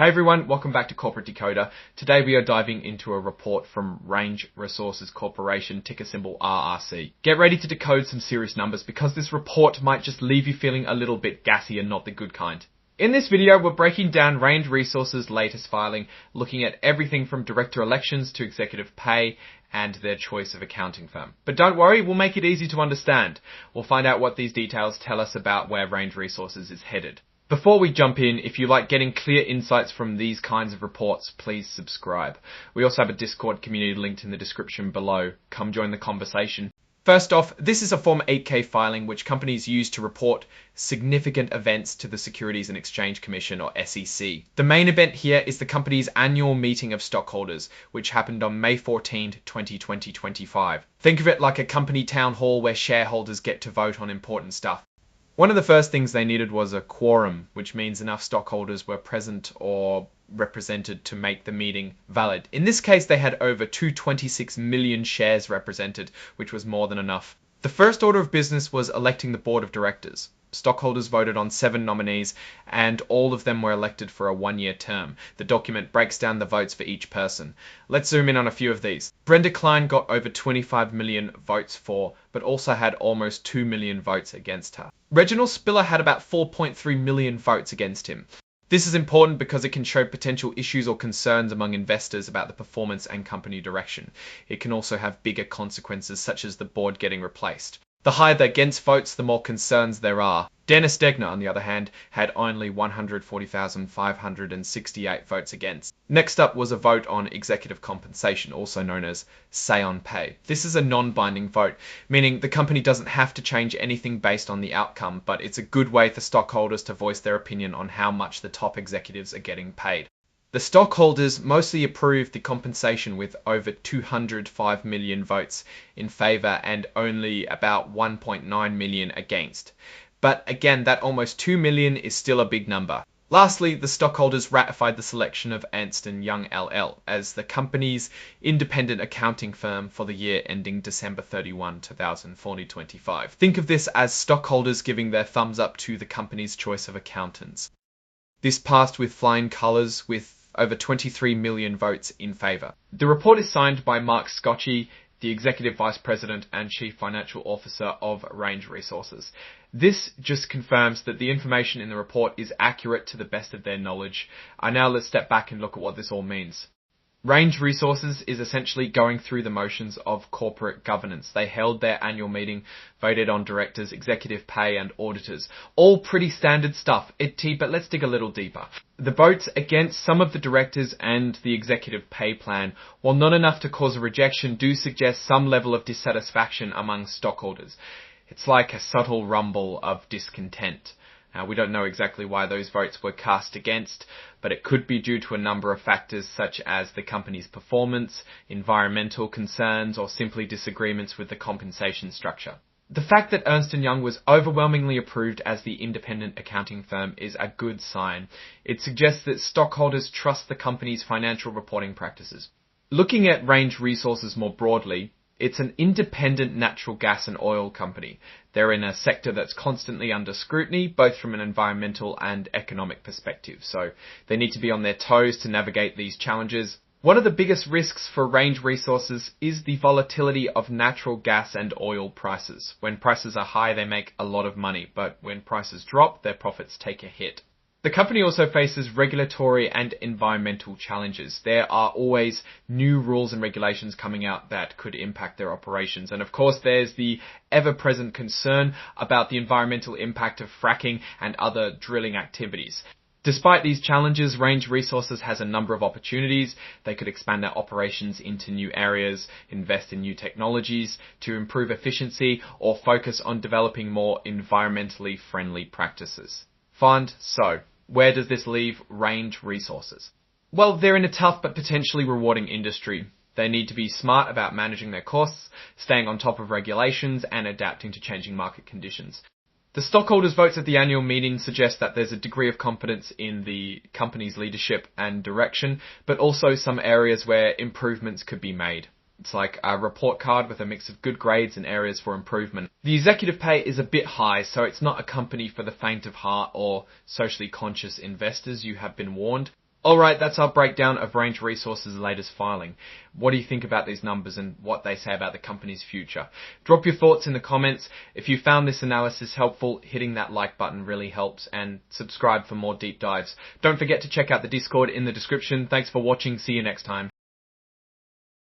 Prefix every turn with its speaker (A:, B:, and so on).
A: Hey everyone, welcome back to Corporate Decoder. Today we are diving into a report from Range Resources Corporation, ticker symbol RRC. Get ready to decode some serious numbers because this report might just leave you feeling a little bit gassy and not the good kind. In this video, we're breaking down Range Resources' latest filing, looking at everything from director elections to executive pay and their choice of accounting firm. But don't worry, we'll make it easy to understand. We'll find out what these details tell us about where Range Resources is headed. Before we jump in, if you like getting clear insights from these kinds of reports, please subscribe. We also have a Discord community linked in the description below. Come join the conversation. First off, this is a Form 8K filing which companies use to report significant events to the Securities and Exchange Commission, or SEC. The main event here is the company's annual meeting of stockholders, which happened on May 14, 2025. Think of it like a company town hall where shareholders get to vote on important stuff. One of the first things they needed was a quorum, which means enough stockholders were present or represented to make the meeting valid. In this case, they had over 226 million shares represented, which was more than enough. The first order of business was electing the board of directors. Stockholders voted on 7 nominees, and all of them were elected for a 1-year term. The document breaks down the votes for each person. Let's zoom in on a few of these. Brenda Klein got over 25 million votes for, but also had almost 2 million votes against her. Reginald Spiller had about 4.3 million votes against him. This is important because it can show potential issues or concerns among investors about the performance and company direction. It can also have bigger consequences, such as the board getting replaced. The higher the against votes, the more concerns there are. Dennis Degner, on the other hand, had only 140,568 votes against. Next up was a vote on executive compensation, also known as say on pay. This is a non-binding vote, meaning the company doesn't have to change anything based on the outcome, but it's a good way for stockholders to voice their opinion on how much the top executives are getting paid. The stockholders mostly approved the compensation with over 205 million votes in favor and only about 1.9 million against. But again, that almost 2 million is still a big number. Lastly, the stockholders ratified the selection of Ernst & Young LL as the company's independent accounting firm for the year ending December 31, 2025. Think of this as stockholders giving their thumbs up to the company's choice of accountants. This passed with flying colors with over 23 million votes in favor. The report is signed by Mark Scotchy, the Executive Vice President and Chief Financial Officer of Range Resources. This just confirms that the information in the report is accurate to the best of their knowledge. Now let's step back and look at what this all means. Range Resources is essentially going through the motions of corporate governance. They held their annual meeting, voted on directors, executive pay, and auditors. All pretty standard stuff, but let's dig a little deeper. The votes against some of the directors and the executive pay plan, while not enough to cause a rejection, do suggest some level of dissatisfaction among stockholders. It's like a subtle rumble of discontent. Now, we don't know exactly why those votes were cast against, but it could be due to a number of factors such as the company's performance, environmental concerns, or simply disagreements with the compensation structure. The fact that Ernst & Young was overwhelmingly approved as the independent accounting firm is a good sign. It suggests that stockholders trust the company's financial reporting practices. Looking at Range Resources more broadly, it's an independent natural gas and oil company. They're in a sector that's constantly under scrutiny, both from an environmental and economic perspective, so they need to be on their toes to navigate these challenges. One of the biggest risks for Range Resources is the volatility of natural gas and oil prices. When prices are high, they make a lot of money, but when prices drop, their profits take a hit. The company also faces regulatory and environmental challenges. There are always new rules and regulations coming out that could impact their operations. And of course, there's the ever-present concern about the environmental impact of fracking and other drilling activities. Despite these challenges, Range Resources has a number of opportunities. They could expand their operations into new areas, invest in new technologies to improve efficiency, or focus on developing more environmentally friendly practices. So, where does this leave Range Resources? Well, they're in a tough but potentially rewarding industry. They need to be smart about managing their costs, staying on top of regulations, and adapting to changing market conditions. The stockholders' votes at the annual meeting suggest that there's a degree of confidence in the company's leadership and direction, but also some areas where improvements could be made. It's like a report card with a mix of good grades and areas for improvement. The executive pay is a bit high, so it's not a company for the faint of heart or socially conscious investors, you have been warned. Alright, that's our breakdown of Range Resources' latest filing. What do you think about these numbers and what they say about the company's future? Drop your thoughts in the comments. If you found this analysis helpful, hitting that like button really helps, and subscribe for more deep dives. Don't forget to check out the Discord in the description. Thanks for watching. See you next time.